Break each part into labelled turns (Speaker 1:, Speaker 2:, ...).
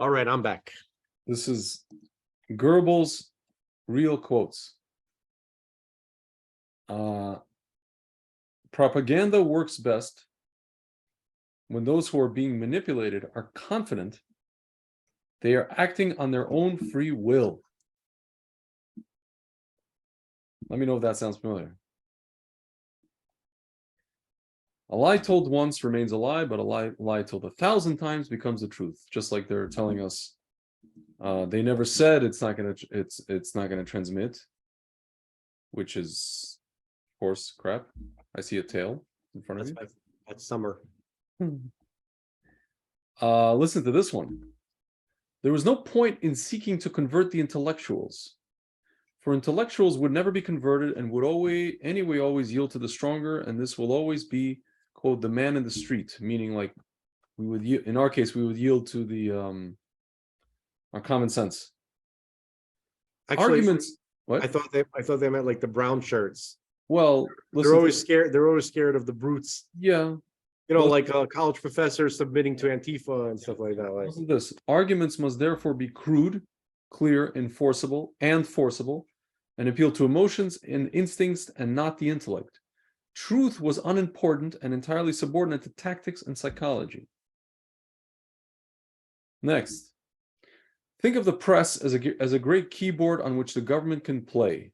Speaker 1: All right, I'm back.
Speaker 2: This is Goebbels' real quotes. Propaganda works best when those who are being manipulated are confident they are acting on their own free will. Let me know if that sounds familiar. A lie told once remains a lie, but a lie told 1,000 times becomes the truth. Just like they're telling us, they never said it's not gonna transmit, which is, of course, crap. I see a tail in front of me.
Speaker 1: That's summer.
Speaker 2: Listen to this one. There was no point in seeking to convert the intellectuals, for intellectuals would never be converted and would always yield to the stronger, and this will always be, quote, the man in the street, meaning like we would, in our case, we would yield to the our common sense.
Speaker 1: Actually,
Speaker 2: Arguments. What?
Speaker 1: I thought they meant like the brown shirts.
Speaker 2: Well,
Speaker 1: they're always scared. They're always scared of the brutes.
Speaker 2: Yeah.
Speaker 1: You know, like a college professor submitting to Antifa and stuff like that.
Speaker 2: Listen to this. Arguments must therefore be crude, clear, enforceable, and forcible, and appeal to emotions and instincts and not the intellect. Truth was unimportant and entirely subordinate to tactics and psychology. Next. Think of the press as a great keyboard on which the government can play.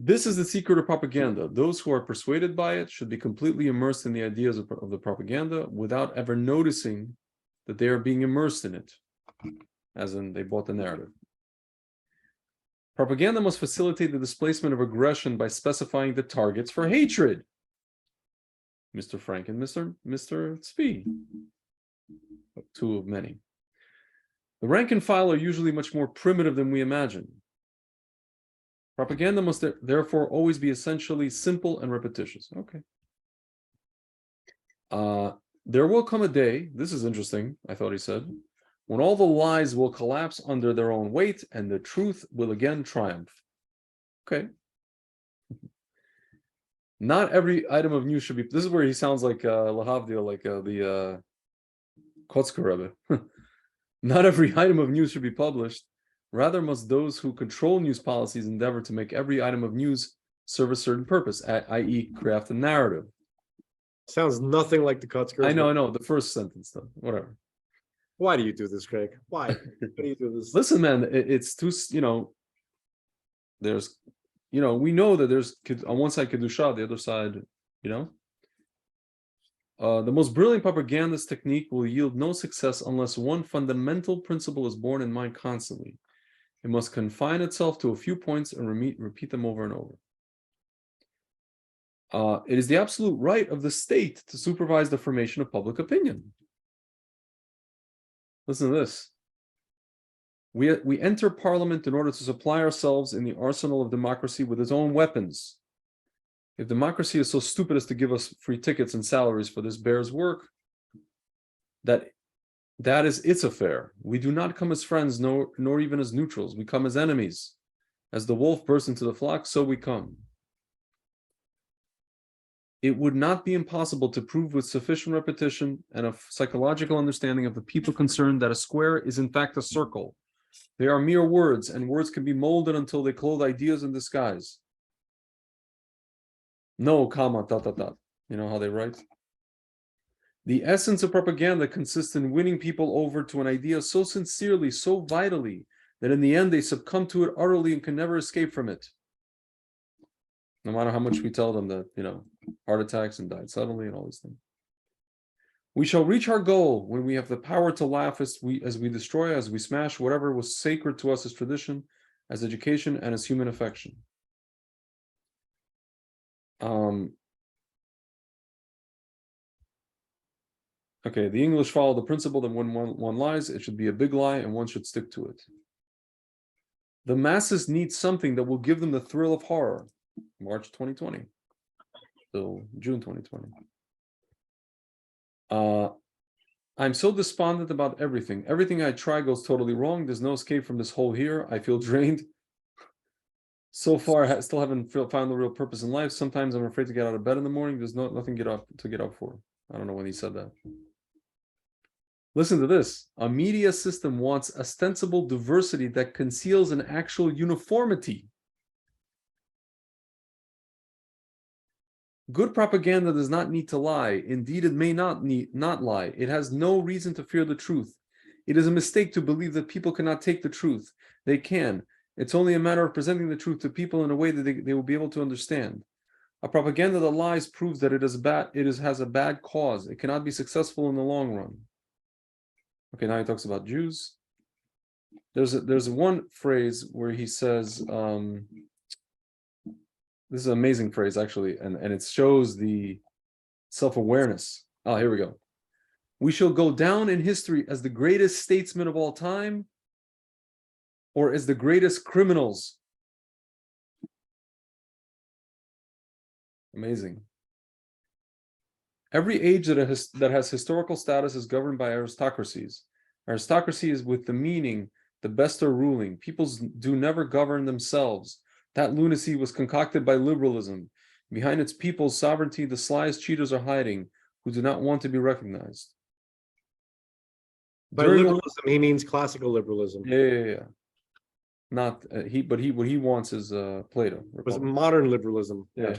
Speaker 2: This is the secret of propaganda. Those who are persuaded by it should be completely immersed in the ideas of the propaganda without ever noticing that they are being immersed in it, as in they bought the narrative. Propaganda must facilitate the displacement of aggression by specifying the targets for hatred. Mr. Frank and Mr. Tzvi, two of many. The rank and file are usually much more primitive than we imagine. Propaganda must therefore always be essentially simple and repetitious. Okay. There will come a day, this is interesting, I thought he said, when all the lies will collapse under their own weight and the truth will again triumph. Okay. Not every item of news should be, this is where he sounds like Lahavdil, like the Kotzker Rebbe. Not every item of news should be published. Rather must those who control news policies endeavor to make every item of news serve a certain purpose, i.e. craft a narrative.
Speaker 1: Sounds nothing like the Kotzker.
Speaker 2: I know, the first sentence though, whatever.
Speaker 1: Why do you do this, Craig? Why do you do this?
Speaker 2: Listen, man, it's too, there's, we know that there's, on one side Kedusha, the other side, the most brilliant propagandist technique will yield no success unless one fundamental principle is borne in mind constantly. It must confine itself to a few points and repeat them over and over. It is the absolute right of the state to supervise the formation of public opinion. Listen to this. We enter parliament in order to supply ourselves in the arsenal of democracy with its own weapons. If democracy is so stupid as to give us free tickets and salaries for this bear's work, that is its affair. We do not come as friends, nor even as neutrals. We come as enemies. As the wolf bursts into the flock, so we come. It would not be impossible to prove with sufficient repetition and a psychological understanding of the people concerned that a square is in fact a circle. They are mere words, and words can be molded until they clothe ideas in disguise. No, comma, dot, dot, dot. You know how they write? The essence of propaganda consists in winning people over to an idea so sincerely, so vitally, that in the end they succumb to it utterly and can never escape from it. No matter how much we tell them that, heart attacks and died suddenly and all these things. We shall reach our goal when we have the power to laugh as we destroy, as we smash whatever was sacred to us as tradition, as education, and as human affection. Okay, the English follow the principle that when one lies, it should be a big lie and one should stick to it. The masses need something that will give them the thrill of horror. March 2020 till June 2020. I'm so despondent about everything. Everything I try goes totally wrong. There's no escape from this hole here. I feel drained. So far, I still haven't found the real purpose in life. Sometimes I'm afraid to get out of bed in the morning. There's nothing to get up for. I don't know when he said that. Listen to this. A media system wants ostensible diversity that conceals an actual uniformity. Good propaganda does not need to lie. Indeed, it may not lie. It has no reason to fear the truth. It is a mistake to believe that people cannot take the truth. They can. It's only a matter of presenting the truth to people in a way that they will be able to understand. A propaganda that lies proves that has a bad cause. It cannot be successful in the long run. Okay, now he talks about Jews. There's one phrase where he says, this is an amazing phrase actually, and it shows the self-awareness. Oh, here we go. We shall go down in history as the greatest statesmen of all time, or as the greatest criminals. Amazing. Every age that has historical status is governed by aristocracies. Aristocracy is with the meaning the best are ruling. Peoples do never govern themselves. That lunacy was concocted by liberalism. Behind its people's sovereignty, the slyest cheaters are hiding, who do not want to be recognized.
Speaker 1: By liberalism, he means classical liberalism.
Speaker 2: Yeah. Not what he wants is Plato.
Speaker 1: It was modern liberalism.
Speaker 2: Yeah.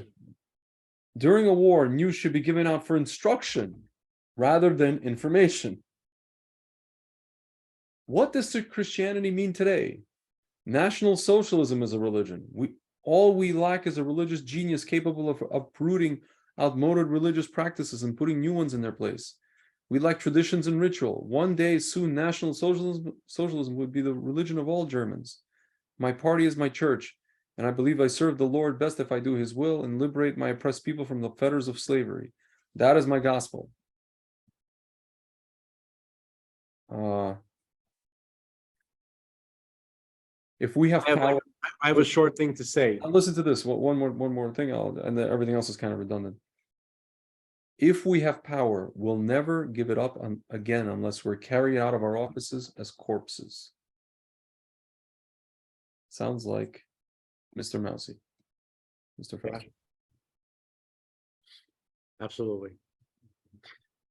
Speaker 2: During a war, news should be given out for instruction rather than information. What does Christianity mean today? National Socialism is a religion. All we lack is a religious genius capable of uprooting outmoded religious practices and putting new ones in their place. We lack traditions and ritual. One day soon, National Socialism would be the religion of all Germans. My party is my church, and I believe I serve the Lord best if I do his will and liberate my oppressed people from the fetters of slavery. That is my gospel. If we have power,
Speaker 1: I have a short thing to say.
Speaker 2: listen to this. One more thing, and then everything else is kind of redundant. If we have power, we'll never give it up again unless we're carried out of our offices as corpses. Sounds like Mr. Mousy, Mr. French.
Speaker 1: Absolutely.